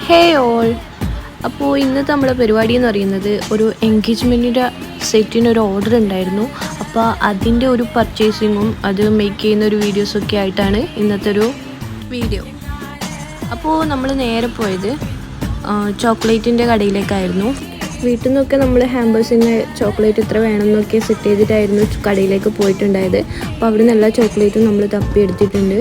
ഹേ all. അപ്പോൾ ഇന്നത്തെ നമ്മുടെ പരിപാടി എന്ന് പറയുന്നത് ഒരു എൻഗേജ്മെൻറ്റിൻ്റെ സെറ്റിനൊരു ഓർഡർ ഉണ്ടായിരുന്നു. അപ്പോൾ അതിൻ്റെ ഒരു പർച്ചേസിങ്ങും അത് മേക്ക് ചെയ്യുന്ന ഒരു വീഡിയോസൊക്കെ ആയിട്ടാണ് ഇന്നത്തെ ഒരു വീഡിയോ. അപ്പോൾ നമ്മൾ നേരെ പോയത് ചോക്ലേറ്റിൻ്റെ കടയിലേക്കായിരുന്നു. വീട്ടിൽ നിന്നൊക്കെ നമ്മൾ ഹാമ്പേഴ്സിന് ചോക്ലേറ്റ് ഇത്ര വേണമെന്നൊക്കെ സെറ്റ് ചെയ്തിട്ടായിരുന്നു കടയിലേക്ക് പോയിട്ടുണ്ടായത്. അപ്പോൾ അവിടെ നിന്ന് എല്ലാ ചോക്ലേറ്റും നമ്മൾ തപ്പിയെടുത്തിട്ടുണ്ട്.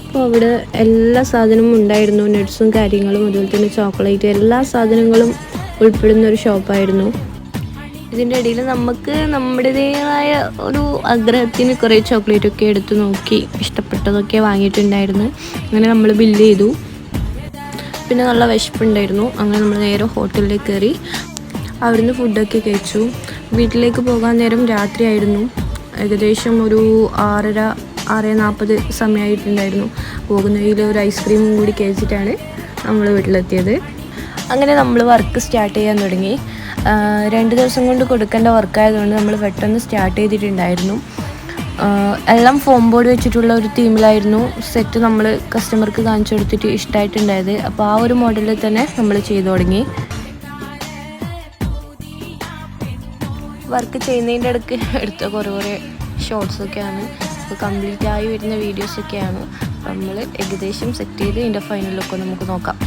അപ്പോൾ അവിടെ എല്ലാ സാധനവും ഉണ്ടായിരുന്നു, നട്ട്സും കാര്യങ്ങളും, അതുപോലെ തന്നെ ചോക്ലേറ്റ്, എല്ലാ സാധനങ്ങളും ഉൾപ്പെടുന്ന ഒരു ഷോപ്പായിരുന്നു. ഇതിൻ്റെ ഇടയിൽ നമുക്ക് നമ്മുടേതായ ഒരു ആഗ്രഹത്തിന് കുറേ ചോക്ലേറ്റൊക്കെ എടുത്ത് നോക്കി ഇഷ്ടപ്പെട്ടതൊക്കെ വാങ്ങിയിട്ടുണ്ടായിരുന്നു. അങ്ങനെ നമ്മൾ ബില്ല് ചെയ്തു. പിന്നെ നല്ല വിശപ്പുണ്ടായിരുന്നു. അങ്ങനെ നമ്മൾ നേരെ ഹോട്ടലിലേക്ക് കയറി അവിടുന്ന് ഫുഡൊക്കെ കഴിച്ചു. വീട്ടിലേക്ക് പോകാൻ നേരം രാത്രിയായിരുന്നു. ഏകദേശം ഒരു 6:40 സമയമായിട്ടുണ്ടായിരുന്നു. പോകുന്ന വഴിയിൽ ഒരു ഐസ്ക്രീമും കൂടി കഴിച്ചിട്ടാണ് നമ്മൾ വീട്ടിലെത്തിയത്. അങ്ങനെ നമ്മൾ വർക്ക് സ്റ്റാർട്ട് ചെയ്യാൻ തുടങ്ങി. 2 ദിവസം കൊണ്ട് കൊടുക്കേണ്ട വർക്കായതുകൊണ്ട് നമ്മൾ പെട്ടെന്ന് സ്റ്റാർട്ട് ചെയ്തിട്ടുണ്ടായിരുന്നു. എല്ലാം ഫോം ബോർഡ് വെച്ചിട്ടുള്ള ഒരു തീമിലായിരുന്നു സെറ്റ് നമ്മൾ കസ്റ്റമർക്ക് കാണിച്ചു കൊടുത്തിട്ട് ഇഷ്ടമായിട്ടുണ്ടായത്. അപ്പോൾ ആ ഒരു മോഡലിൽ തന്നെ നമ്മൾ ചെയ്തു തുടങ്ങി. വർക്ക് ചെയ്യുന്നതിൻ്റെ ഇടയ്ക്ക് എടുത്ത കുറേ ഷോർട്സൊക്കെയാണ്. അപ്പോൾ കംപ്ലീറ്റ് ആയി വരുന്ന വീഡിയോസൊക്കെയാണ്. നമ്മൾ ഏകദേശം സെറ്റ് ചെയ്ത് ഇതിൻ്റെ ഫൈനൽ ലുക്ക് നമുക്ക് നോക്കാം.